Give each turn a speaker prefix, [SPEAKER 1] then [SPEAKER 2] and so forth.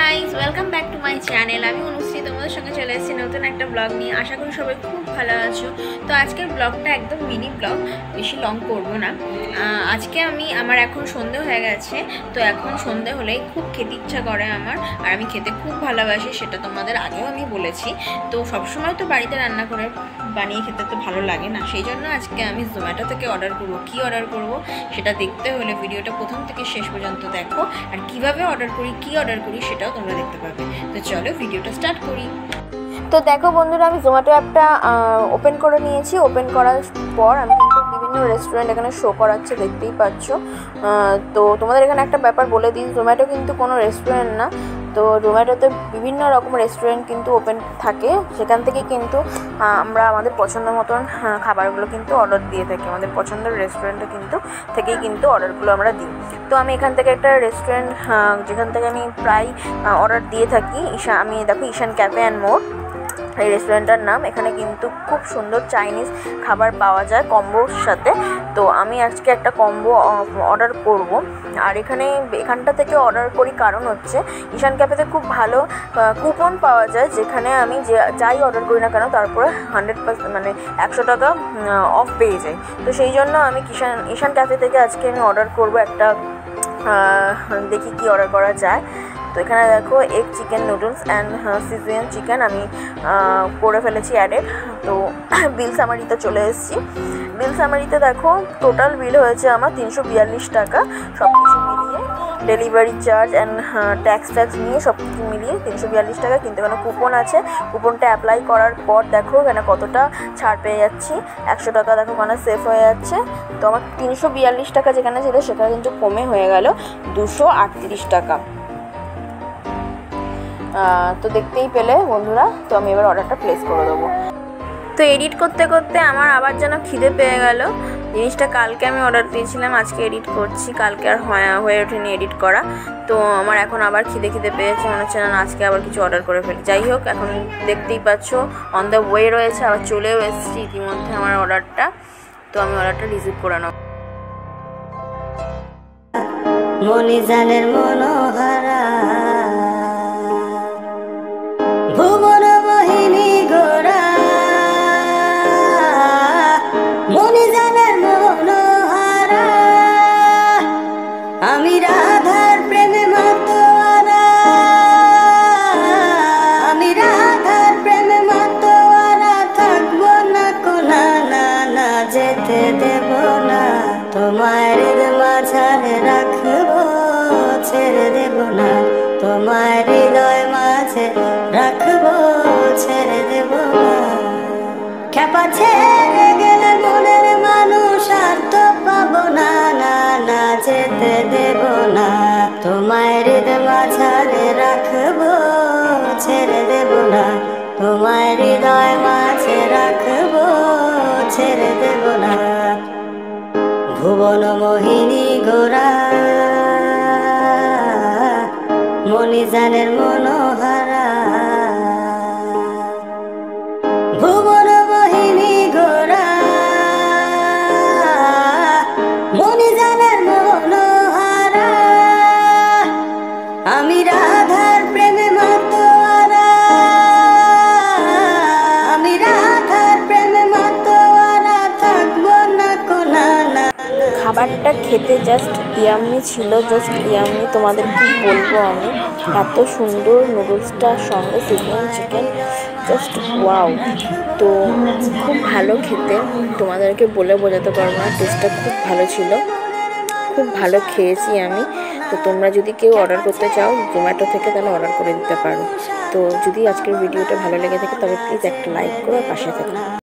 [SPEAKER 1] Guys, welcome back to my channel. আমি অনুশ্রী তোমাদের সঙ্গে চলে এসেছি নতুন একটা ব্লগ নিয়ে। আশা করি সবাই খুব ভালো আছো। তো আজকের ব্লগটা একদম মিনি ব্লগ, বেশি লং করব না। আজকে আমার এখন সন্ধে হয়ে গেছে। তো এখন সন্ধে হলেই খুব খেতে ইচ্ছা করে আমার, আর আমি খেতে খুব ভালোবাসি, সেটা তোমাদের আগেও আমি বলেছি। তো সবসময় তো বাড়িতে রান্না করে বানিয়ে খেতে তো ভালো লাগে না, সেই জন্য আজকে আমি জোম্যাটো থেকে অর্ডার করবো। কী অর্ডার করব সেটা দেখতে হলে ভিডিওটা প্রথম থেকে শেষ পর্যন্ত দেখো, আর কিভাবে অর্ডার করি, কী অর্ডার করি সেটাও তোমরা দেখতে পাবে। তো চলো ভিডিওটা স্টার্ট করি। তো দেখো বন্ধুরা, আমি জোম্যাটো অ্যাপটা ওপেন করে নিয়েছি। ওপেন করার পর আমি কিন্তু বিভিন্ন রেস্টুরেন্ট এখানে শো করাচ্ছে, দেখতেই পাচ্ছ। তো তোমাদের এখানে একটা ব্যাপার বলে দিই, জোম্যাটো কিন্তু কোনো রেস্টুরেন্ট না। তো জোম্যাটোতে বিভিন্ন রকম রেস্টুরেন্ট কিন্তু ওপেন থাকে, সেখান থেকে কিন্তু আমরা আমাদের পছন্দ মতন খাবারগুলো কিন্তু অর্ডার দিয়ে থাকি। আমাদের পছন্দের রেস্টুরেন্টে থেকেই কিন্তু অর্ডারগুলো আমরা দিই। তো আমি এখান থেকে একটা রেস্টুরেন্ট, যেখান থেকে আমি প্রায় অর্ডার দিয়ে থাকি, আমি দেখো ঈশান ক্যাফে অ্যান্ড মোর এই রেস্টুরেন্টটার নাম। এখানে কিন্তু খুব সুন্দর চাইনিজ খাবার পাওয়া যায় কম্বোর সাথে। তো আমি আজকে একটা কম্বো অর্ডার করব। আর এখানটা থেকে অর্ডার করি কারণ হচ্ছে ঈশান ক্যাফেতে খুব ভালো কুপন পাওয়া যায়, যেখানে আমি যাই অর্ডার করি না কেন তারপরে 100% মানে 100 টাকা অফ পেয়ে যাই। তো সেই জন্য আমি ঈশান ক্যাফে থেকে আজকে আমি অর্ডার করব একটা, দেখি কি অর্ডার করা যায়। তো এখানে দেখো egg chicken noodles and Szechuan chicken আমি করে ফেলেছি অ্যাডেড। তো বিল সামারিতে চলে এসেছি। বিল সামারিতে দেখো টোটাল বিল হয়েছে আমার 342 টাকা, সব কিছু মিলিয়ে ডেলিভারি চার্জ অ্যান্ড ট্যাক্স নিয়ে সব কিছু মিলিয়ে 342 টাকা। কিন্তু এখানে কুপন আছে, কুপনটা অ্যাপ্লাই করার পর দেখো এখানে কতটা ছাড় পেয়ে যাচ্ছি। 100 টাকা দেখো ওখানে সেভ হয়ে যাচ্ছে। তো আমার 342 টাকা যেখানে ছিল সেখানে কিন্তু কমে হয়ে গেল 238 টাকা। তো দেখতেই পেলে বন্ধুরা। তো আমি এবার অর্ডারটা প্লেস করে দেবো। তো এডিট করতে করতে আমার আবার যেন খিদে পেয়ে গেল। জিনিসটা কালকে আমি অর্ডার দিয়েছিলাম, আজকে এডিট করছি, কালকে আর হয়ে ওঠেনি এডিট করা। তো আমার এখন আবার খিদে পেয়েছে, মনে হচ্ছে না আজকে আবার কিছু অর্ডার করে ফেলি। যাই হোক, এখন দেখতেই পাচ্ছ অন দ্য ওয়ে রয়েছে, আবার চলেও এসেছি ইতিমধ্যে আমার অর্ডারটা। তো আমি অর্ডারটা রিসিভ করে নেব।
[SPEAKER 2] মনিজানের মনোহারা ভুবন মোহিনী গোরা, মনিজানের মনোহারা, আমি রাধার প্রেমে মাতোয়ারা, আমি রাধার প্রেমে মাতোয়ারা, থাকবো না কোনা না না যেতে দেব না, তোমার মাঝারে রাখবো ছেড়ে দেব না, তোমার হৃদয় মাঝে রাখবো ছেড়ে দেব না। খেপা ছেড়ে গেলে মনের মানুষ আর তো পাবো না না না যেতে দেব না, তোমার হৃদয় মাঝারে রাখবো ছেড়ে দেব না, তোমার হৃদয় মাঝে রাখবো ছেড়ে দেব না। ভুবন মোহিনী গোরা, মনিজানের মনোহারা, ভুবন মোহিনী গোরা, মনিজানের মনোহারা, আমি রাধার প্রেমে মাতোয়ারা, আমি রাধার প্রেমে মাতোয়ারা, থাকবো না কোনা না।
[SPEAKER 1] খাবারটা খেতে জাস্ট ইয়াম্মি ছিল, জাস্ট ইয়াম্মি। তোমাদের কি বলবো আমি, এত সুন্দর নুডলসটার সঙ্গে সিজনিং চিকেন, জাস্ট ওয়াও। তো খুব ভালো খেতে, তোমাদেরকে বলে বোঝাতে পারবো না, টেস্টটা খুব ভালো ছিল, খুব ভালো খেয়েছি আমি। তো তোমরা যদি কেউ অর্ডার করতে চাও জোম্যাটো থেকে, তাহলে অর্ডার করে দিতে পারো। তো যদি আজকের ভিডিওটা ভালো লেগে থাকে তবে প্লিজ একটা লাইক করো, পাশে থেকো।